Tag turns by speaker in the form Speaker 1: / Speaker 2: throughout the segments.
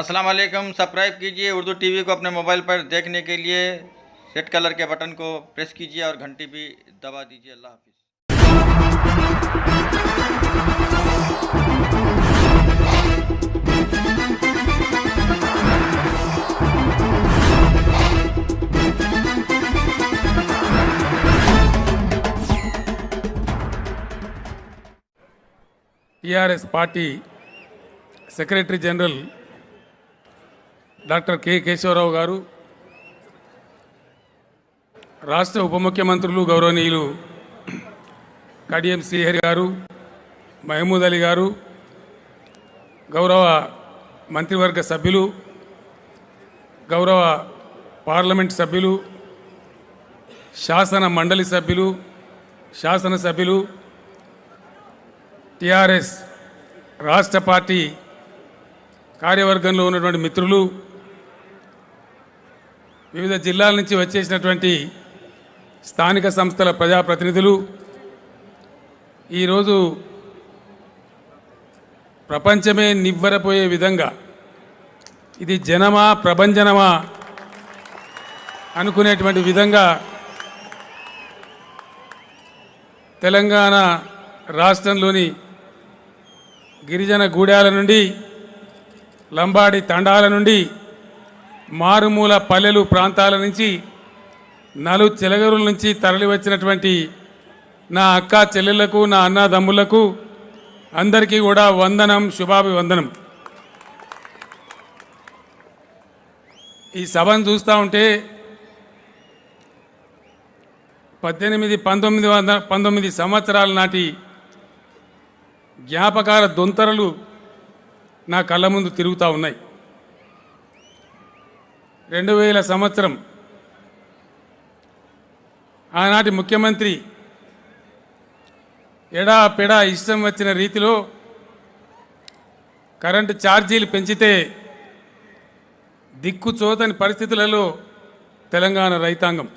Speaker 1: अस्सलाम वालेकुम। सब्सक्राइब कीजिए उर्दू टीवी को अपने मोबाइल पर देखने के लिए रेड कलर के बटन को प्रेस कीजिए और घंटी भी दबा दीजिए। अल्लाह हाफिज़।
Speaker 2: TRS party secretary general doctor K Keshavarao గారు, రాష్ట్ర ఉప ముఖ్యమంత్రులు గౌరవనీయులు కడియం శ్రీహరి గారు, మహమూద్ అలీ గారు, గౌరవ మంత్రివర్గ సభ్యులు, గౌరవ పార్లమెంట్ సభ్యులు, శాసన మండలి సభ్యులు, శాసనసభ్యులు, టీఆర్ఎస్ రాష్ట్ర పార్టీ కార్యవర్గంలో ఉన్నటువంటి మిత్రులు, వివిధ జిల్లాల నుంచి వచ్చేసినటువంటి స్థానిక సంస్థల ప్రజాప్రతినిధులు, ఈరోజు ప్రపంచమే నివ్వెరపోయే విధంగా ఇది జనమా ప్రభంజనమా అనుకునేటువంటి విధంగా తెలంగాణ రాష్ట్రంలోని గిరిజన గూడాల నుండి, లంబాడి తండాల నుండి, మారుమూల పల్లెలు ప్రాంతాల నుంచి, నలు చెలగరుల నుంచి తరలి వచ్చినటువంటి నా అక్క చెల్లెళ్లకు, నా అన్నదమ్ములకు అందరికీ కూడా వందనం, శుభాభివందనం. ఈ సభను చూస్తూ ఉంటే 1919 సంవత్సరాల నాటి జ్ఞాపకాల దొంతరలు నా కళ్ళ ముందు తిరుగుతూ ఉన్నాయి. 2000 సంవత్సరం ఆనాటి ముఖ్యమంత్రి ఎడా పెడా ఇష్టం వచ్చిన రీతిలో కరెంటు ఛార్జీలు పెంచితే దిక్కుచోతని పరిస్థితులలో తెలంగాణ రైతాంగం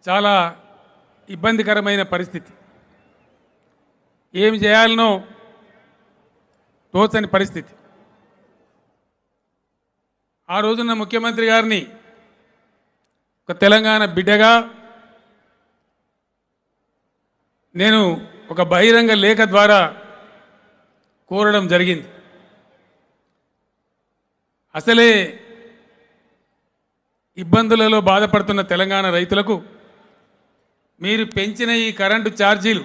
Speaker 2: చాలా ఇబ్బందికరమైన పరిస్థితి, ఏమి చేయాలనో తోచని పరిస్థితి. ఆ రోజున ముఖ్యమంత్రి గారిని ఒక తెలంగాణ బిడ్డగా నేను ఒక బహిరంగ లేఖ ద్వారా కోరడం జరిగింది. అసలే ఇబ్బందులలో బాధపడుతున్న తెలంగాణ రైతులకు మీరు పెంచిన ఈ కరెంటు ఛార్జీలు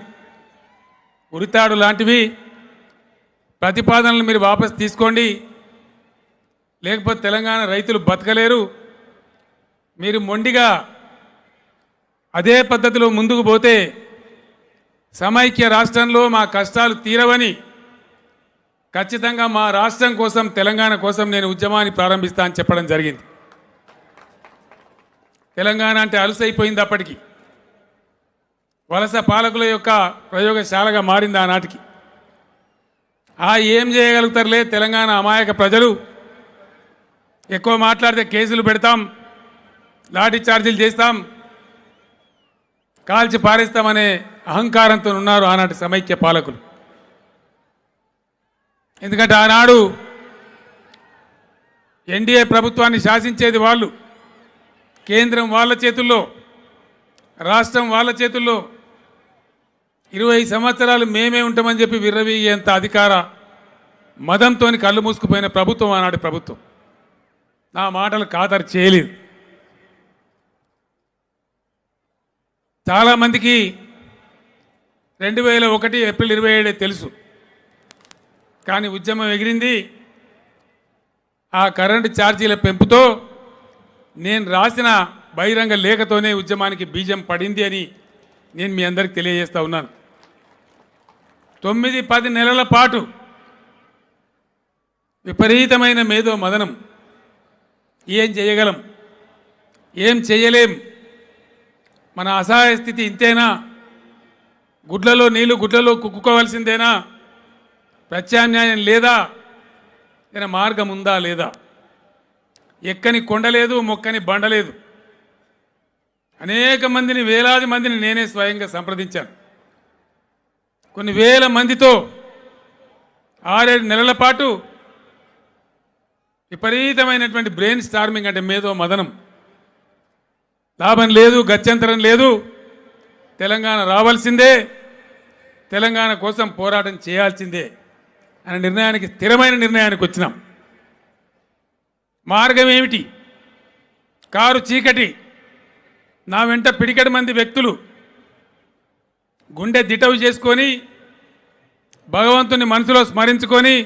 Speaker 2: ఉరితాడు లాంటివి, ప్రతిపాదనలు మీరు వాపసు తీసుకోండి, లేకపోతే తెలంగాణ రైతులు బతకలేరు. మీరు మొండిగా అదే పద్ధతిలో ముందుకు పోతే సమైక్య రాష్ట్రంలో మా కష్టాలు తీరవని, ఖచ్చితంగా మా రాష్ట్రం కోసం, తెలంగాణ కోసం నేను ఉద్యమాన్ని ప్రారంభిస్తా అని చెప్పడం జరిగింది. తెలంగాణ అంటే అలసైపోయింది, అప్పటికి వలస పాలకుల యొక్క ప్రయోగశాలగా మారింది ఆనాటికి. ఏం చేయగలుగుతారులే తెలంగాణ అమాయక ప్రజలు, ఎక్కువ మాట్లాడితే కేసులు పెడతాం, లాఠీ ఛార్జీలు చేస్తాం, కాల్చి పారేస్తామనే అహంకారంతో ఉన్నారు ఆనాటి సమైక్య పాలకులు. ఎందుకంటే ఆనాడు ఎన్డీఏ ప్రభుత్వాన్ని శాసించేది వాళ్ళు, కేంద్రం వాళ్ళ చేతుల్లో, రాష్ట్రం వాళ్ళ చేతుల్లో. 20 సంవత్సరాలు మేమే ఉంటామని చెప్పి విర్రవీగేంత అధికార మదంతో కళ్ళు మూసుకుపోయిన ప్రభుత్వం ఆనాటి ప్రభుత్వం. నా మాటలు ఖాతరు చేయలేదు. చాలామందికి 2001 ఏప్రిల్ 27 తెలుసు, కానీ ఉద్యమం ఎగిరింది. ఆ కరెంటు ఛార్జీల పెంపుతో నేను రాసిన బహిరంగ లేఖతోనే ఉద్యమానికి బీజం పడింది అని నేను మీ అందరికి తెలియజేస్తా ఉన్నాను. 9-10 నెలల పాటు విపరీతమైన మేధో మదనం. ఏం చేయగలం, ఏం చేయలేం, మన అసహాయ స్థితి ఇంతేనా, గుడ్లలో నీళ్లు గుడ్లలో కుక్కుకోవాల్సిందేనా, ప్రత్యామ్నాయం లేదా, ఏదైనా మార్గం ఉందా లేదా, ఎక్కని కొండలేదు, మొక్కని బండలేదు. అనేక మందిని, వేలాది మందిని నేనే స్వయంగా సంప్రదించాను. కొన్ని వేల మందితో 6-7 నెలల పాటు విపరీతమైనటువంటి బ్రెయిన్ స్టార్మింగ్, అంటే మేధో మదనం. లాభం లేదు, గత్యంతరం లేదు, తెలంగాణ రావాల్సిందే, తెలంగాణ కోసం పోరాటం చేయాల్సిందే అనే నిర్ణయానికి, స్థిరమైన నిర్ణయానికి వచ్చినాం. మార్గం ఏమిటి? కారు చీకటి, నా వెంట పిడికెడు మంది వ్యక్తులు గుండె దిటవు చేసుకొని భగవంతుని మనసులో స్మరించుకొని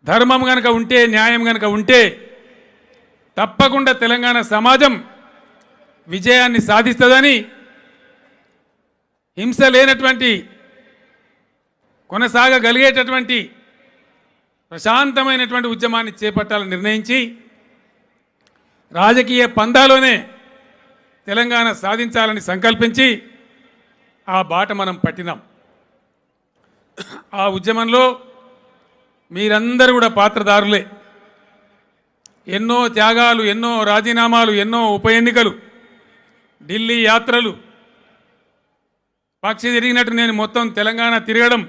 Speaker 2: ధర్మం గనక ఉంటే, న్యాయం గనక ఉంటే తప్పకుండా తెలంగాణ సమాజం విజయాన్ని సాధిస్తుందని, హింస లేనటువంటి కొనసాగగలిగేటటువంటి ప్రశాంతమైనటువంటి ఉద్యమాన్ని చేపట్టాలని నిర్ణయించి రాజకీయ పందాలోనే తెలంగాణ సాధించాలని సంకల్పించి ఆ బాట మనం పట్టినాం. ఆ ఉద్యమంలో మీరందరూ కూడా పాత్రదారులే. ఎన్నో త్యాగాలు, ఎన్నో రాజీనామాలు, ఎన్నో ఉప ఎన్నికలు, ఢిల్లీ యాత్రలు, పక్షి తిరిగినట్టు నేను మొత్తం తెలంగాణ తిరగడం,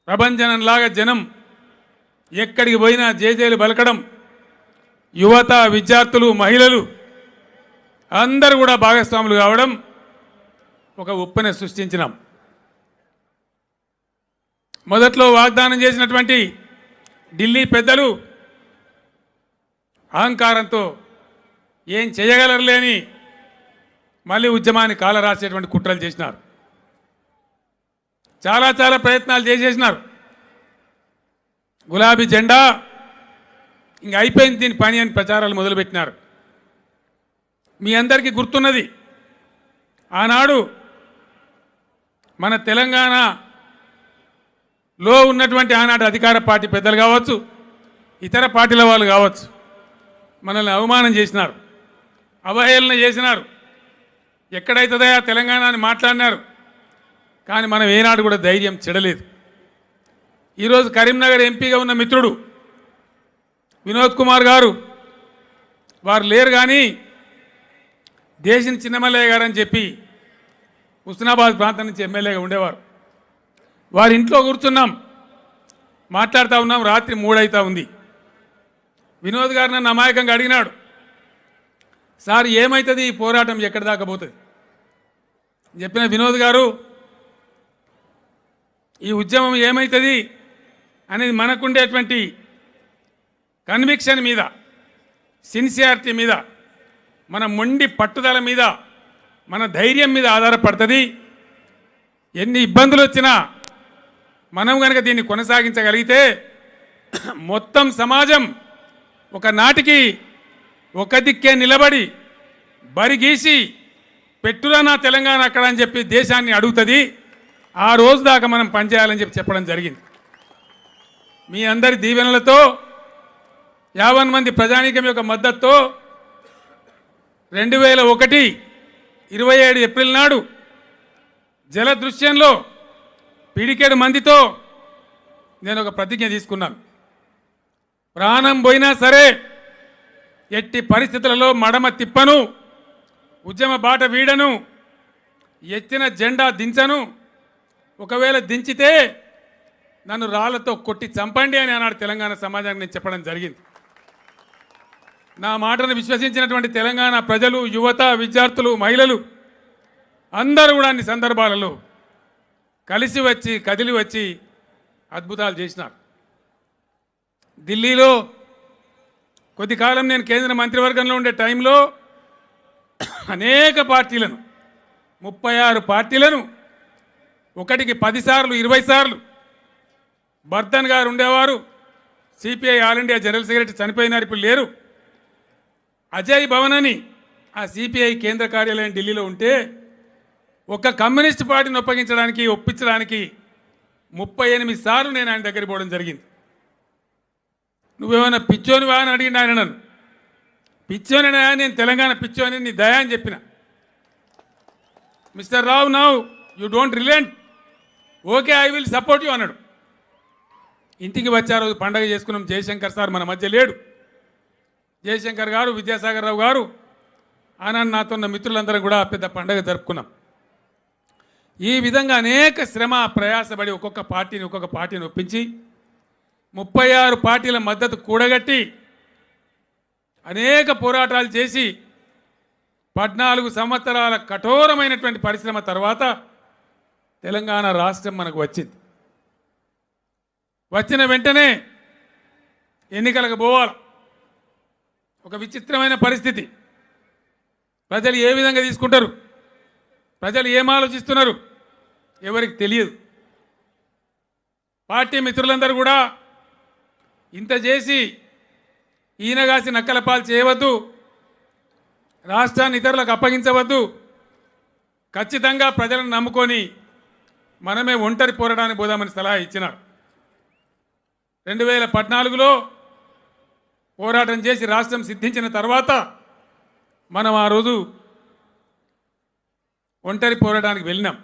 Speaker 2: ప్రభంజనంలాగా జనం ఎక్కడికి పోయినా జేజేలు పలకడం, యువత, విద్యార్థులు, మహిళలు అందరూ కూడా భాగస్వాములు కావడం, ఒక ఉప్పెన సృష్టించినాం. మొదట్లో వాగ్దానం చేసినటువంటి ఢిల్లీ పెద్దలు అహంకారంతో ఏం చేయగలరులేని మళ్ళీ ఉద్యమాన్ని కాలరాసేటువంటి కుట్రలు చేసినారు. చాలా చాలా ప్రయత్నాలు చేసేసినారు. గులాబీ జెండా ఇంక అయిపోయింది దీని పని అని ప్రచారాలు మొదలుపెట్టినారు. మీ అందరికీ గుర్తున్నది, ఆనాడు మన తెలంగాణలో ఉన్నటువంటి ఆనాటి అధికార పార్టీ పెద్దలు కావచ్చు, ఇతర పార్టీల వాళ్ళు కావచ్చు, మనల్ని అవమానం చేసినారు, అవహేళన చేసినారు. ఎక్కడైతుందా తెలంగాణ అని మాట్లాడినారు. కానీ మనం ఏనాడు కూడా ధైర్యం చెడలేదు. ఈరోజు కరీంనగర్ ఎంపీగా ఉన్న మిత్రుడు వినోద్ కుమార్ గారు, వారు లేరు కానీ దేశం చిన్నమల్లయ్య గారు అని చెప్పి హుస్నాబాద్ ప్రాంతం నుంచి ఎమ్మెల్యేగా ఉండేవారు. వారి ఇంట్లో కూర్చున్నాం, మాట్లాడుతూ ఉన్నాం. రాత్రి 3 అవుతా ఉంది. వినోద్ గారు నన్ను అమాయకంగా అడిగినాడు, సార్ ఏమవుతుంది ఈ పోరాటం, ఎక్కడి దాకా పోతుంది? చెప్పిన వినోద్ గారు, ఈ ఉద్యమం ఏమవుతుంది అనేది మనకుండేటువంటి కన్విక్షన్ మీద, సిన్సియారిటీ మీద, మన మొండి పట్టుదల మీద, మన ధైర్యం మీద ఆధారపడుతుంది. ఎన్ని ఇబ్బందులు వచ్చినా మనం కనుక దీన్ని కొనసాగించగలిగితే మొత్తం సమాజం ఒక నాటికి ఒక దిక్కే నిలబడి బరిగీసి పెట్టురా నా తెలంగాణ అక్కడ అని చెప్పి దేశాన్ని అడుగుతుంది. ఆ రోజు దాకా మనం పనిచేయాలని చెప్పడం జరిగింది. మీ అందరి దీవెనలతో, 50 మంది ప్రజానీకం యొక్క మద్దతుతో 2001 27 ఏప్రిల్ నాడు జలదృశ్యంలో పిడికెడు మందితో నేను ఒక ప్రతిజ్ఞ తీసుకున్నాను. ప్రాణం పోయినా సరే ఎట్టి పరిస్థితులలో మడమ తిప్పను, ఉద్యమ బాట వీడను, ఎత్తిన జెండా దించను, ఒకవేళ దించితే నన్ను రాళ్లతో కొట్టి చంపండి అని ఆనాడు తెలంగాణ సమాజానికి నేను చెప్పడం జరిగింది. నా మాటను విశ్వసించినటువంటి తెలంగాణ ప్రజలు, యువత, విద్యార్థులు, మహిళలు అందరూ కూడా అన్ని సందర్భాలలో కలిసి వచ్చి, కదిలి వచ్చి అద్భుతాలు చేసినారు. ఢిల్లీలో కొద్ది కాలం నేను కేంద్ర మంత్రివర్గంలో ఉండే టైంలో అనేక పార్టీలను, 36 పార్టీలను ఒకటికి 10 సార్లు 20 సార్లు, బర్ధన్ గారు ఉండేవారు, CPI all India general secretary, చనిపోయినారు, ఇప్పుడు లేరు, అజయ్ భవన్ అని ఆ సిపిఐ కేంద్ర కార్యాలయం ఢిల్లీలో ఉంటే ఒక కమ్యూనిస్ట్ పార్టీని ఒప్పించడానికి 38 సార్లు నేను ఆయన దగ్గర పోవడం జరిగింది. నువ్వేమైనా పిచ్చోనివా అని అడిగింది ఆయన నన్ను. పిచ్చోనినా? నేను తెలంగాణ పిచ్చోని, నీ దయా అని చెప్పిన. Mister Rao, now you don't relent, okay I will support you అన్నాడు. ఇంటికి వచ్చే రోజు పండగ చేసుకున్నాం. జయశంకర్ సార్ మన మధ్య లేడు. జయశంకర్ గారు, విద్యాసాగర్ రావు గారు, ఆనాడు నాతో ఉన్న మిత్రులందరం కూడా పెద్ద పండగ జరుపుకున్నాం. ఈ విధంగా అనేక శ్రమ ప్రయాసపడి ఒక్కొక్క పార్టీని ఒప్పించి 36 పార్టీల మద్దతు కూడగట్టి అనేక పోరాటాలు చేసి 14 సంవత్సరాల కఠోరమైనటువంటి పరిశ్రమ తర్వాత తెలంగాణ రాష్ట్రం మనకు వచ్చింది. వచ్చిన వెంటనే ఎన్నికలకు పోవాలి. ఒక విచిత్రమైన పరిస్థితి. ప్రజలు ఏ విధంగా తీసుకుంటారు, ప్రజలు ఏం ఆలోచిస్తున్నారు ఎవరికి తెలియదు. పార్టీ మిత్రులందరూ కూడా ఇంత చేసి ఈయనగాసి నక్కల పాలు చేయవద్దు, రాష్ట్రాన్ని ఇతరులకు అప్పగించవద్దు, ఖచ్చితంగా ప్రజలను నమ్ముకొని మనమే ఒంటరి పోరాటానికి పోదామని సలహా ఇచ్చినారు. 2014లో పోరాటం చేసి రాష్ట్రం సిద్ధించిన తర్వాత మనం ఆ రోజు ఒంటరి పోరాటానికి వెళ్ళినాం.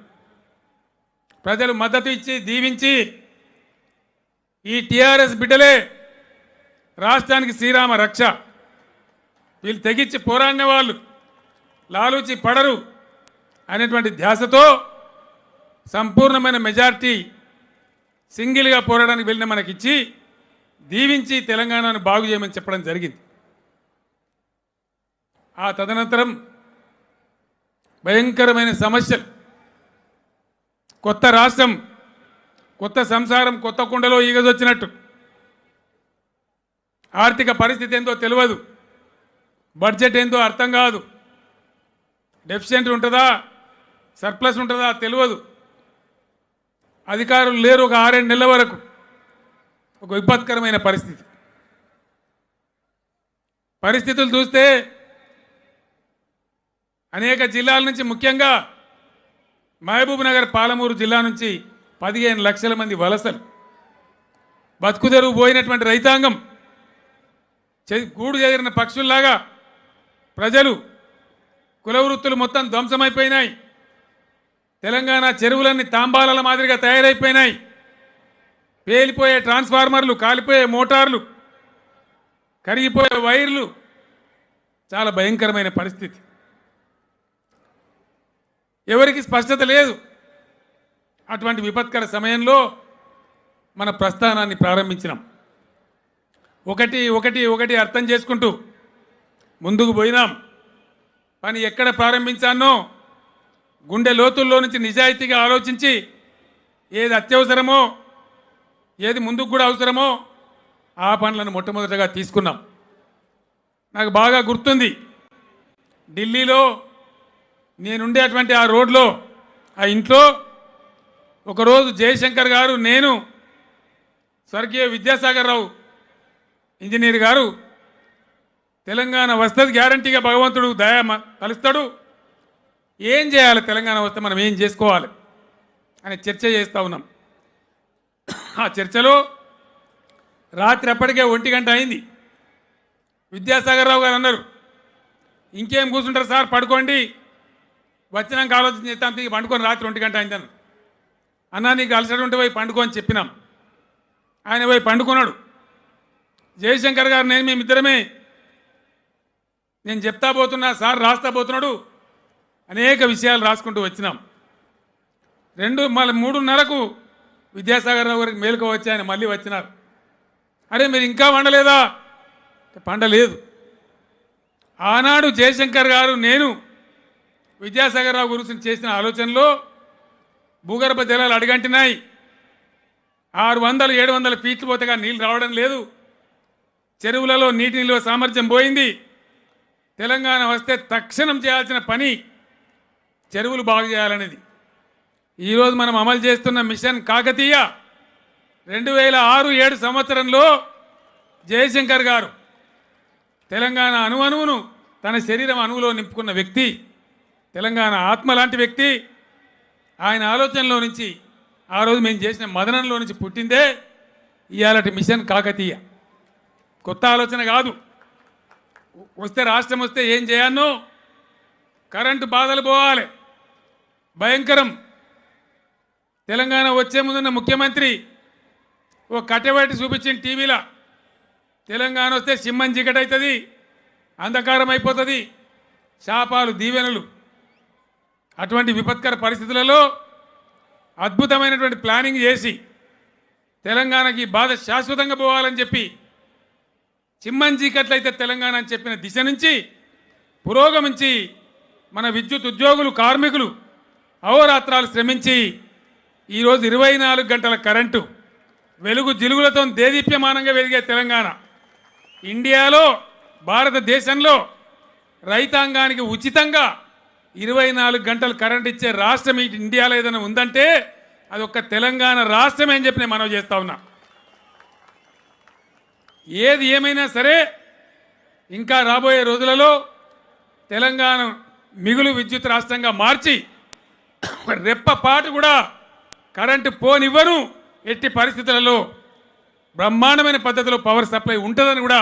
Speaker 2: ప్రజలు మద్దతు ఇచ్చి దీవించి ఈ టీఆర్ఎస్ బిడ్డలే రాష్ట్రానికి శ్రీరామ రక్ష, వీళ్ళు తెగించి పోరాడిన వాళ్ళు లాలూచి పడరు అనేటువంటి ధ్యాసతో సంపూర్ణమైన మెజార్టీ సింగిల్గా పోరాడానికి వెళ్ళిన మనకిచ్చి దీవించి తెలంగాణను బాగు చేయమని చెప్పడం జరిగింది. ఆ తదనంతరం భయంకరమైన సమస్యలు, కొత్త రాష్ట్రం, కొత్త సంసారం, కొత్త కుండలో ఈగజొచ్చినట్టు. ఆర్థిక పరిస్థితి ఏందో తెలియదు, బడ్జెట్ ఏందో అర్థం కాదు, డెఫిషియెంట్ ఉంటుందా సర్ప్లస్ ఉంటుందా తెలియదు. అధికారులు లేరు ఒక 6-7 నెలల వరకు. ఒక విపత్కరమైన పరిస్థితులు చూస్తే అనేక జిల్లాల నుంచి, ముఖ్యంగా మహబూబ్ నగర్ పాలమూరు జిల్లా నుంచి 15 లక్షల మంది వలసలు, బతుకుదెరువు పోయినటువంటి రైతాంగం, గూడు చేరిన పక్షుల్లాగా ప్రజలు, కుల వృత్తులు మొత్తం ధ్వంసమైపోయినాయి. తెలంగాణ చెరువులన్నీ తాంబాల మాదిరిగా తయారైపోయినాయి. పేలిపోయే ట్రాన్స్ఫార్మర్లు, కాలిపోయే మోటార్లు, కరిగిపోయే వైర్లు, చాలా భయంకరమైన పరిస్థితి. ఎవరికి స్పష్టత లేదు. అటువంటి విపత్కర సమయంలో మన ప్రస్థానాన్ని ప్రారంభించినాం. ఒకటి అర్థం చేసుకుంటూ ముందుకు పోయినాం. పని ఎక్కడ ప్రారంభించానో గుండె లోతుల్లో నుంచి నిజాయితీగా ఆలోచించి ఏది అత్యవసరమో, ఏది ముందుకు కూడా అవసరమో ఆ పనులను మొట్టమొదటగా తీసుకున్నాం. నాకు బాగా గుర్తుంది, ఢిల్లీలో నేనుండేటువంటి ఆ రోడ్లో, ఆ ఇంట్లో ఒకరోజు జయశంకర్ గారు, నేను, స్వర్గీయ విద్యాసాగర్ రావు ఇంజనీర్ గారు, తెలంగాణ వస్తుంది గ్యారంటీగా భగవంతుడు దయ కలుస్తాడు, ఏం చేయాలి, తెలంగాణ వస్తే మనం ఏం చేసుకోవాలి అని చర్చ చేస్తూ ఉన్నాం. ఆ చర్చలో రాత్రి అప్పటికే 1 గంట అయింది. విద్యాసాగర్ రావు గారు అన్నారు, ఇంకేం కూర్చుంటారు సార్, పడుకోండి, వచ్చినాక ఆలోచన చేస్తాం, తిరిగి పండుకొని రాత్రి 1 గంట అయిందని. అన్నా నీకు అలసట ఉంటే పోయి పండుకో అని చెప్పినాం. ఆయన పోయి పండుకున్నాడు. జయశంకర్ గారు, మేమిద్దరమే, నేను చెప్తా పోతున్నా, సార్ రాస్తా పోతున్నాడు, అనేక విషయాలు రాసుకుంటూ వచ్చినాం. 3:30కు విద్యాసాగర్ రావు గారికి మేలుకో వచ్చి ఆయన మళ్ళీ వచ్చినారు. అరే మీరు ఇంకా పండలేదా? పండలేదు. ఆనాడు జయశంకర్ గారు, నేను విద్యాసాగర్ రావు గురించి చేసిన ఆలోచనలో భూగర్భ జలాలు అడుగంటినాయి. 600-700 ఫీట్లు పోతేగా నీళ్ళు రావడం లేదు. చెరువులలో నీటి నిల్వ సామర్థ్యం పోయింది. తెలంగాణ వస్తే తక్షణం చేయాల్సిన పని చెరువులు బాగు చేయాలనేది. ఈరోజు మనం అమలు చేస్తున్న మిషన్ కాకతీయ 2006-7 సంవత్సరంలో జయశంకర్ గారు తెలంగాణ అణువును తన శరీరం అణువులో నింపుకున్న వ్యక్తి, తెలంగాణ ఆత్మ లాంటి వ్యక్తి. ఆయన ఆలోచనలో నుంచి, ఆ రోజు మేము చేసిన మదనంలో నుంచి పుట్టిందే ఇవాళటి మిషన్ కాకతీయ. కొత్త ఆలోచన కాదు. వస్తే రాష్ట్రం వస్తే ఏం చేయాలో, కరెంటు బాధలు పోవాలి, భయంకరం. తెలంగాణ వచ్చే ముందున్న ముఖ్యమంత్రి ఓ కట్టెబట్టి చూపించిన టీవీలో, తెలంగాణ వస్తే సింహం చీకటి అవుతుంది, అంధకారం అయిపోతుంది, శాపాలు దీవెనలు. అటువంటి విపత్కర పరిస్థితులలో అద్భుతమైనటువంటి ప్లానింగ్ చేసి తెలంగాణకి బాధ శాశ్వతంగా పోవాలని చెప్పి చిమ్మంజీకట్లయితే తెలంగాణ అని చెప్పిన దిశ నుంచి పురోగమించి మన విద్యుత్ ఉద్యోగులు కార్మికులు అహోరాత్రాలు శ్రమించి ఈరోజు 24 గంటల కరెంటు వెలుగు జిలుగులతో దేదీప్యమానంగా వెలిగే తెలంగాణ ఇండియాలో భారతదేశంలో రైతాంగానికి ఉచితంగా 24 గంటలు కరెంట్ ఇచ్చే రాష్ట్రం ఇండియాలో ఏదైనా ఉందంటే అది ఒక్క తెలంగాణ రాష్ట్రమే అని చెప్పి నేను మనవి చేస్తా ఉన్నా. ఏది ఏమైనా సరే ఇంకా రాబోయే రోజులలో తెలంగాణ మిగులు విద్యుత్ రాష్ట్రంగా మార్చి రెప్పపాటు కూడా కరెంటు పోనివ్వను, ఎట్టి పరిస్థితులలో బ్రహ్మాండమైన పద్ధతిలో పవర్ సప్లై ఉంటుందని కూడా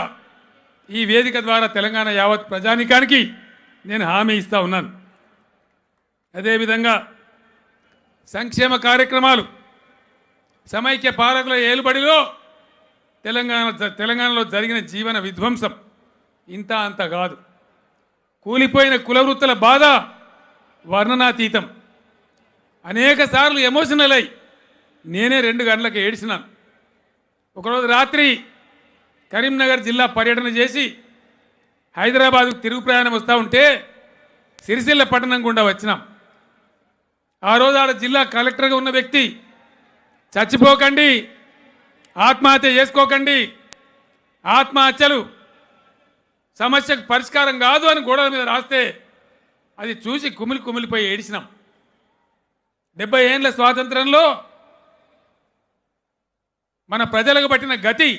Speaker 2: ఈ వేదిక ద్వారా తెలంగాణ యావత్ ప్రజానికానికి నేను హామీ ఇస్తా ఉన్నాను. అదేవిధంగా సంక్షేమ కార్యక్రమాలు సమైక్య పాలకుల ఏలుబడిలో తెలంగాణలో జరిగిన జీవన విధ్వంసం ఇంత అంత కాదు. కూలిపోయిన కులవృత్తుల బాధ వర్ణనాతీతం. అనేక సార్లు ఎమోషనల్ అయి నేనే 2 గంటలకు ఏడ్చినాను. ఒకరోజు రాత్రి కరీంనగర్ జిల్లా పర్యటన చేసి హైదరాబాద్కు తిరుగు ప్రయాణం వస్తూ ఉంటే సిరిసిల్ల పట్టణం గుండా వచ్చినాం. ఆ రోజు ఆడ జిల్లా కలెక్టర్గా ఉన్న వ్యక్తి చచ్చిపోకండి, ఆత్మహత్య చేసుకోకండి, ఆత్మహత్యలు సమస్యకు పరిష్కారం కాదు అని గోడల మీద రాస్తే అది చూసి కుమిలిపోయి ఏడిచినాం. 70 ఏళ్ల స్వాతంత్రంలో మన ప్రజలకు పట్టిన గతి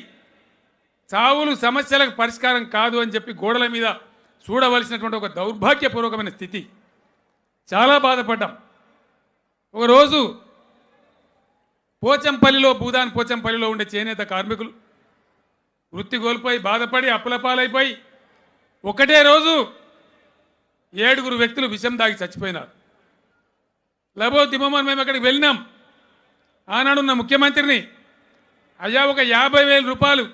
Speaker 2: చావులు సమస్యలకు పరిష్కారం కాదు అని చెప్పి గోడల మీద చూడవలసినటువంటి ఒక దౌర్భాగ్యపూర్వకమైన స్థితి. చాలా బాధపడ్డాం. ఒకరోజు భూదాన్ పోచంపల్లిలో ఉండే చేనేత కార్మికులు వృత్తి కోల్పోయి బాధపడి అప్పులపాలైపోయి ఒకటే రోజు 7 వ్యక్తులు విషం దాగి చచ్చిపోయినారు. లబో దిమ్మని మేము అక్కడికి వెళ్ళినాం. ఆనాడున్న ముఖ్యమంత్రిని అయ్యా ఒక 50,000 రూపాయలు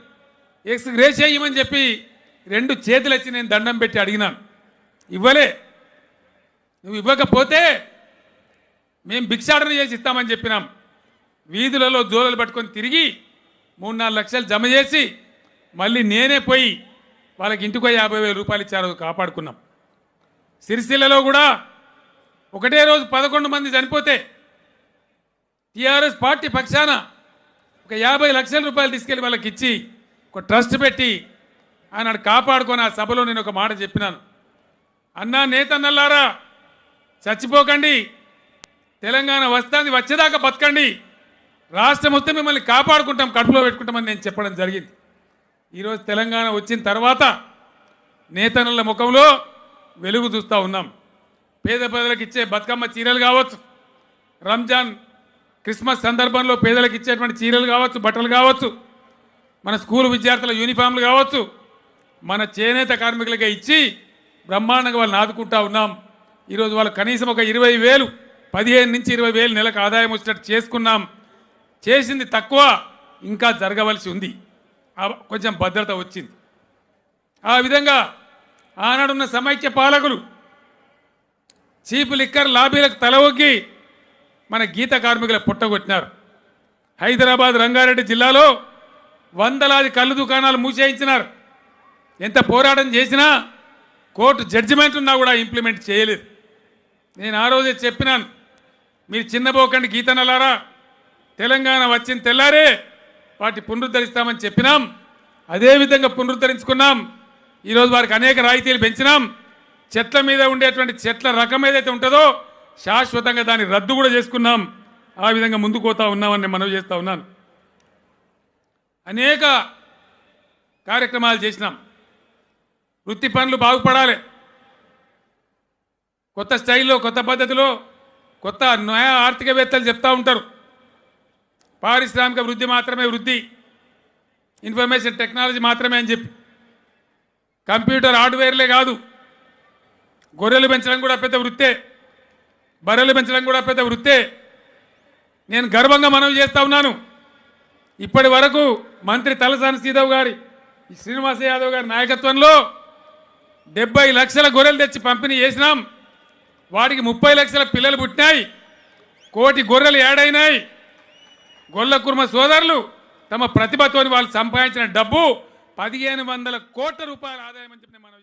Speaker 2: ఎక్స్ గ్రేస్ చేయమని చెప్పి 2 చేతులు వచ్చి నేను దండం పెట్టి అడిగినాను. ఇవ్వలే. నువ్వు ఇవ్వకపోతే మేము భిక్షాటన చేసి ఇస్తామని చెప్పినాం. వీధులలో జోలలు పట్టుకొని తిరిగి 3-4 లక్షలు జమ చేసి మళ్ళీ నేనే పోయి వాళ్ళకి ఇంటికి 50,000 రూపాయలు ఇచ్చారు, కాపాడుకున్నాం. సిరిసిల్లలో కూడా ఒకటే రోజు 11 మంది చనిపోతే టీఆర్ఎస్ పార్టీ పక్షాన ఒక 50 లక్షల రూపాయలు తీసుకెళ్ళి వాళ్ళకి ఇచ్చి ఒక ట్రస్ట్ పెట్టి ఆనాడు కాపాడుకొని ఆ సభలో నేను ఒక మాట చెప్పినాను. అన్నా నేతన్నల్లారా, చచ్చిపోకండి, తెలంగాణ వస్తుంది, వచ్చేదాకా బతకండి, రాష్ట్రం వస్తే మిమ్మల్ని కాపాడుకుంటాం, కడుపులో పెట్టుకుంటామని నేను చెప్పడం జరిగింది. ఈరోజు తెలంగాణ వచ్చిన తర్వాత నేతన్నల ముఖంలో వెలుగు చూస్తూ ఉన్నాం. పేద ప్రజలకు ఇచ్చే బతుకమ్మ చీరలు కావచ్చు, రంజాన్ క్రిస్మస్ సందర్భంలో పేదలకు ఇచ్చేటువంటి చీరలు కావచ్చు, బట్టలు కావచ్చు, మన స్కూల్ విద్యార్థుల యూనిఫామ్లు కావచ్చు, మన చేనేత కార్మికులకే ఇచ్చి బ్రహ్మాండంగా వాళ్ళని ఆదుకుంటా ఉన్నాం. ఈరోజు వాళ్ళు కనీసం ఒక 20,000, 15 నుంచి 20,000 నెలకు ఆదాయం వచ్చేటట్టు చేసుకున్నాం. చేసింది తక్కువ, ఇంకా జరగవలసి ఉంది. కొంచెం భద్రత వచ్చింది. ఆ విధంగా ఆనాడున్న సమైక్య పాలకులు చీప్ లిక్కర్ లాబీలకు తల ఒగ్గి మన గీత కార్మికుల పుట్టగొట్టినారు. హైదరాబాద్ రంగారెడ్డి జిల్లాలో వందలాది కళ్ళు దుకాణాలు మూసేయించినారు. ఎంత పోరాటం చేసినా కోర్టు జడ్జిమెంట్ ఉన్నా కూడా ఇంప్లిమెంట్ చేయలేదు. నేను ఆ రోజే చెప్పినాను, మీరు చిన్నబోకండి గీతనలారా, తెలంగాణ వచ్చిన తెల్లారే వాటి పునరుద్ధరిస్తామని చెప్పినాం. అదేవిధంగా పునరుద్ధరించుకున్నాం. ఈరోజు వారికి అనేక రాయితీలు పెంచినాం. చెట్ల మీద ఉండేటువంటి చెట్ల రకం ఏదైతే ఉంటుందో శాశ్వతంగా దాన్ని రద్దు కూడా చేసుకున్నాం. ఆ విధంగా ముందుకు పోతా ఉన్నామని నేను మనవి చేస్తూ ఉన్నాను. అనేక కార్యక్రమాలు చేసినాం. వృత్తి పనులు బాగుపడాలి, కొత్త స్టైల్లో, కొత్త పద్ధతిలో, కొత్త న్యాయ ఆర్థికవేత్తలు చెప్తూ ఉంటారు. పారిశ్రామిక వృద్ధి మాత్రమే వృద్ధి, ఇన్ఫర్మేషన్ టెక్నాలజీ మాత్రమే అని చెప్పి. కంప్యూటర్ హార్డ్వేర్లే కాదు, గొర్రెలు పెంచడం కూడా పెద్ద వృత్తే, బర్రెలు పెంచడం కూడా పెద్ద వృత్తే. నేను గర్వంగా మనవి చేస్తూ ఉన్నాను. ఇప్పటి వరకు మంత్రి తలసాని శ్రీనివాస యాదవ్ గారి నాయకత్వంలో 70 లక్షల గొర్రెలు తెచ్చి పంపిణీ చేసినాం. వాటికి 30 లక్షల పిల్లలు పుట్టినాయి. కోటి గొర్రెలు ఏడైనాయి. గొల్ల కుర్మ సోదరులు తమ ప్రతిభతోని వాళ్ళు సంపాదించిన డబ్బు 1500 కోట్ల రూపాయల ఆదాయం అని చెప్పి మనం